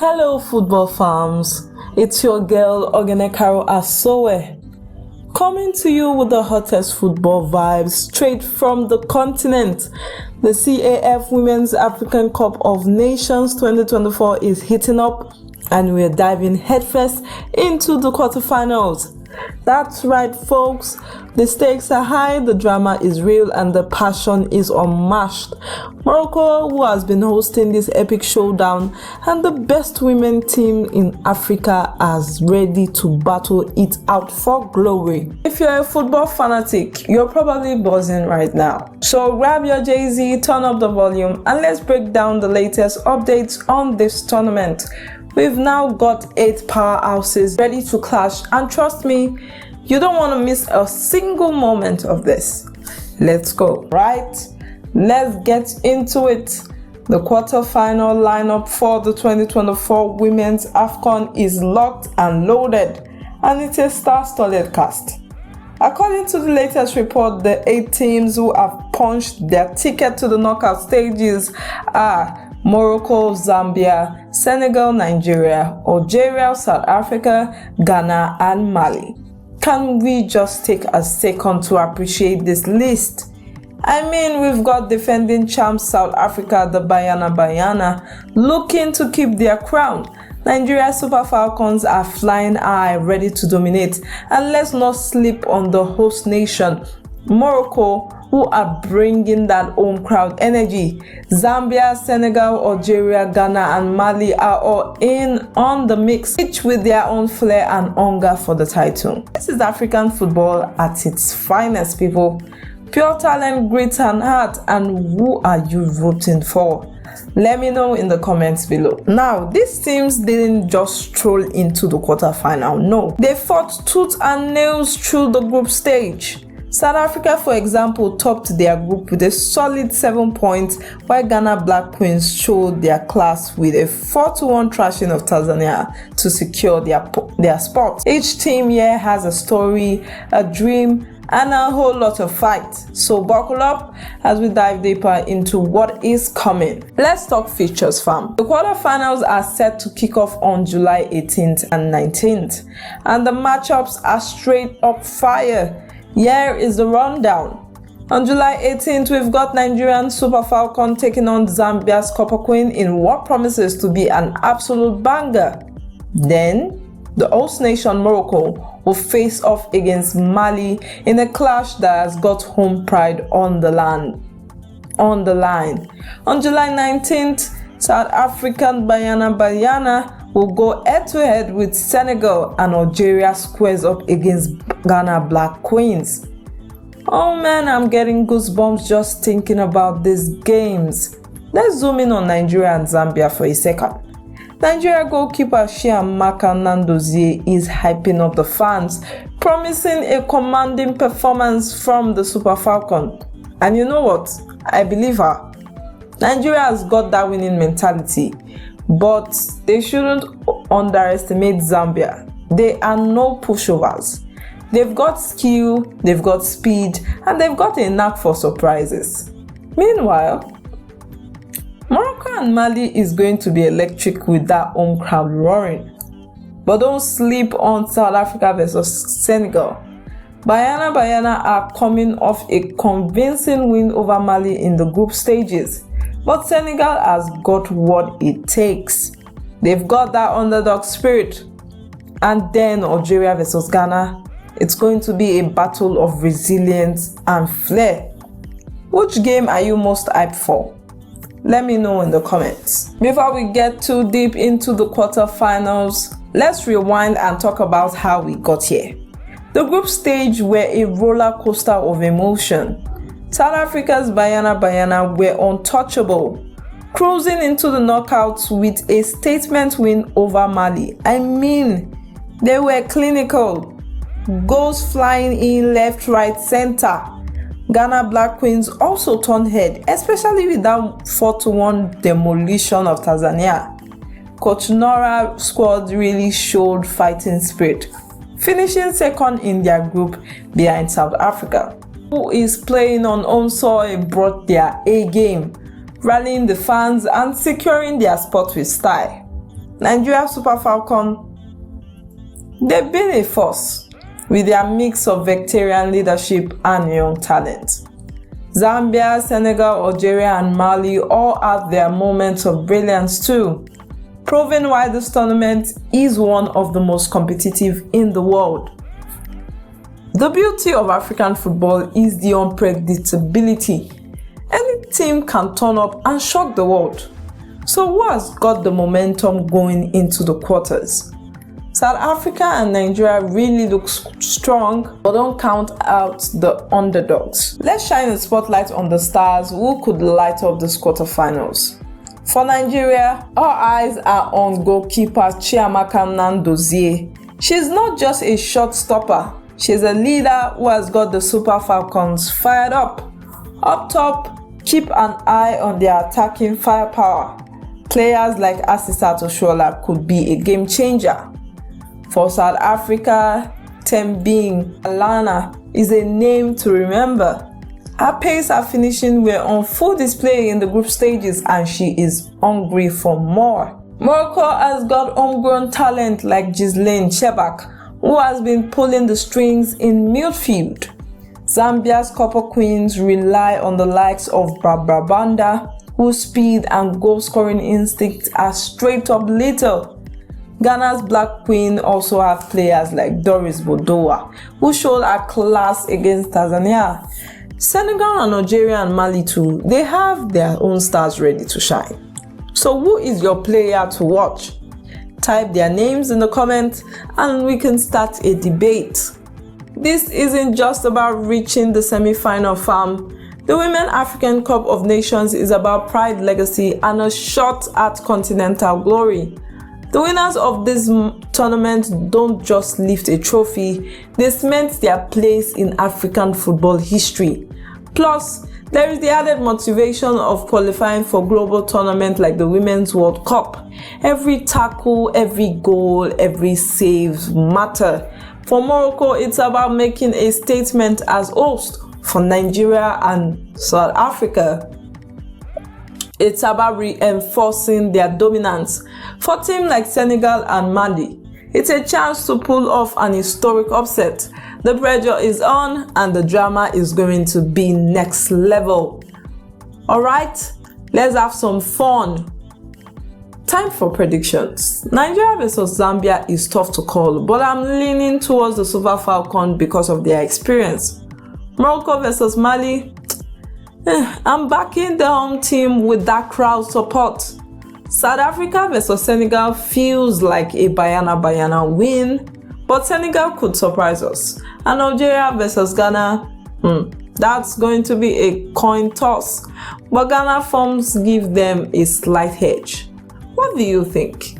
Hello football fans, it's your girl Ogenekaro Asowe, coming to you with the hottest football vibes straight from the continent. The CAF Women's African Cup of Nations 2024 is heating up and we're diving headfirst into the quarterfinals. That's right folks, the stakes are high, the drama is real and the passion is unmatched. Morocco, who has been hosting this epic showdown, and the best women team in Africa, is ready to battle it out for glory. If you're a football fanatic, you're probably buzzing right now. So grab your Jay-Z, turn up the volume, and let's break down the latest updates on this tournament. We've now got 8 powerhouses ready to clash, and trust me, you don't want to miss a single moment of this. Let's go. Right, let's get into it. The quarterfinal lineup for the 2024 Women's AFCON is locked and loaded, and it's a star-studded cast. According to the latest report, the 8 teams who have punched their ticket to the knockout stages are Morocco, Zambia, Senegal, Nigeria, Algeria, South Africa, Ghana, and Mali. Can we just take a second to appreciate this list? I mean, we've got defending champs South Africa, the Banyana, looking to keep their crown. Nigeria Super Falcons are flying high, ready to dominate. And let's not sleep on the host nation, Morocco, who are bringing that home crowd energy. Zambia, Senegal, Algeria, Ghana, and Mali are all in on the mix, each with their own flair and hunger for the title. This is African football at its finest, people. Pure talent, grit, and heart. And who are you rooting for? Let me know in the comments below. Now, these teams didn't just stroll into the quarterfinal. No, they fought tooth and nails through the group stage. South Africa, for example, topped their group with a solid 7 points, while Ghana Black Queens showed their class with a 4-1 thrashing of Tanzania to secure their spot. Each team here has a story, a dream, and a whole lot of fight. So buckle up as we dive deeper into what is coming. Let's talk features, fam. The quarterfinals are set to kick off on July 18th and 19th, and the matchups are straight up fire. Here is the rundown. On July 18th, we've got Nigerian Super Falcon taking on Zambia's Copper Queen in what promises to be an absolute banger. Then, the host nation Morocco will face off against Mali in a clash that has got home pride on the line. On July 19th, South African Banyana will go head-to-head with Senegal, and Algeria squares up against Ghana Black Queens. Oh man, I'm getting goosebumps just thinking about these games. Let's zoom in on Nigeria and Zambia for a second. Nigeria goalkeeper Chiamaka Nandozie is hyping up the fans, promising a commanding performance from the Super Falcon. And you know what? I believe her. Nigeria has got that winning mentality, but they shouldn't underestimate Zambia. They are no pushovers. They've got skill, they've got speed, and they've got a knack for surprises. Meanwhile, Morocco and Mali is going to be electric with that home crowd roaring. But don't sleep on South Africa versus Senegal. Banyana are coming off a convincing win over Mali in the group stages. But Senegal has got what it takes. They've got that underdog spirit. And then Algeria versus Ghana, it's going to be a battle of resilience and flair. Which game are you most hyped for? Let me know in the comments. Before we get too deep into the quarterfinals, let's rewind and talk about how we got here. The group stage were a roller coaster of emotion. South Africa's Banyana were untouchable, cruising into the knockouts with a statement win over Mali. I mean, they were clinical. Goals flying in left, right, center. Ghana Black Queens also turned head, especially with that 4-1 demolition of Tanzania. Coach Nora's squad really showed fighting spirit, finishing second in their group behind South Africa, who is playing on home soil, brought their A game, rallying the fans and securing their spot with style. Nigeria Super Falcons, they've been a force with their mix of veteran leadership and young talent. Zambia, Senegal, Algeria, and Mali all have their moments of brilliance too, proving why this tournament is one of the most competitive in the world. The beauty of African football is the unpredictability. Any team can turn up and shock the world. So who has got the momentum going into the quarters? South Africa and Nigeria really look strong, but don't count out the underdogs. Let's shine a spotlight on the stars who could light up this quarterfinals. For Nigeria, our eyes are on goalkeeper Chiamaka Nnadozie. She's not just a shot stopper, she's a leader who has got the Super Falcons fired up. Up top, keep an eye on their attacking firepower. Players like Asisat Oshoala could be a game changer. For South Africa, Tembing Alana is a name to remember. Her pace and finishing were on full display in the group stages and she is hungry for more. Morocco has got homegrown talent like Ghislaine Chebak, who has been pulling the strings in midfield. Zambia's Copper Queens rely on the likes of Barbara Banda, whose speed and goal-scoring instincts are straight up lethal. Ghana's Black Queen also have players like Doris Bodoa, who showed her class against Tanzania. Senegal and Algeria and Mali too, they have their own stars ready to shine. So who is your player to watch? Type their names in the comments and we can start a debate. This isn't just about reaching the semi-final, fam. The Women's African Cup of Nations is about pride, legacy, and a shot at continental glory. The winners of this tournament don't just lift a trophy, they cement their place in African football history. Plus, there is the added motivation of qualifying for global tournaments like the Women's World Cup. Every tackle, every goal, every save matter. For Morocco, it's about making a statement as host. For Nigeria and South Africa, it's about reinforcing their dominance. For teams like Senegal and Mali, it's a chance to pull off an historic upset. The pressure is on and the drama is going to be next level. Alright, let's have some fun. Time for predictions. Nigeria vs Zambia is tough to call, but I'm leaning towards the Super Falcons because of their experience. Morocco vs Mali, I'm backing the home team with that crowd support. South Africa vs Senegal feels like a Banyana win, but Senegal could surprise us. And Algeria vs Ghana, that's going to be a coin toss, but Ghana forms give them a slight edge. What do you think?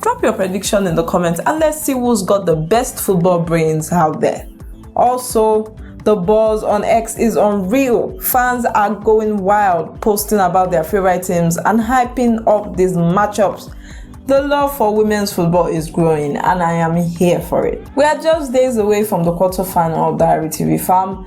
Drop your prediction in the comments and let's see who's got the best football brains out there. Also, the buzz on X is unreal. Fans are going wild, posting about their favorite teams and hyping up these matchups. The love for women's football is growing and I am here for it. We are just days away from the quarterfinal of Diary TV, fam,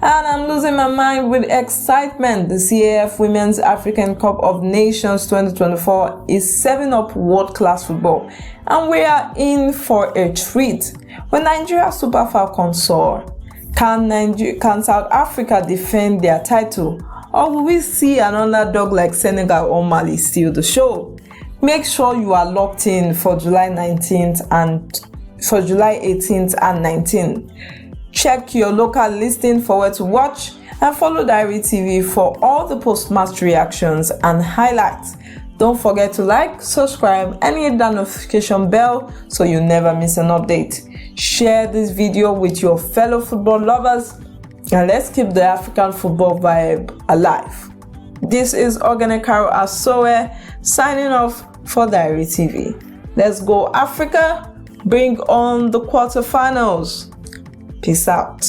and I'm losing my mind with excitement. The CAF Women's African Cup of Nations 2024 is serving up world-class football and we are in for a treat. When Nigeria Super Falcons soar, can South Africa defend their title, or will we see an underdog like Senegal or Mali steal the show? Make sure you are locked in for July 19th and for July 18th and 19th. Check your local listing for where to watch and follow Diary TV for all the post-match reactions and highlights. Don't forget to like, subscribe, and hit that notification bell so you never miss an update. Share this video with your fellow football lovers and let's keep the African football vibe alive. This is Ogenekaro Asoe signing off for Diary TV. Let's go Africa, bring on the quarterfinals. Peace out.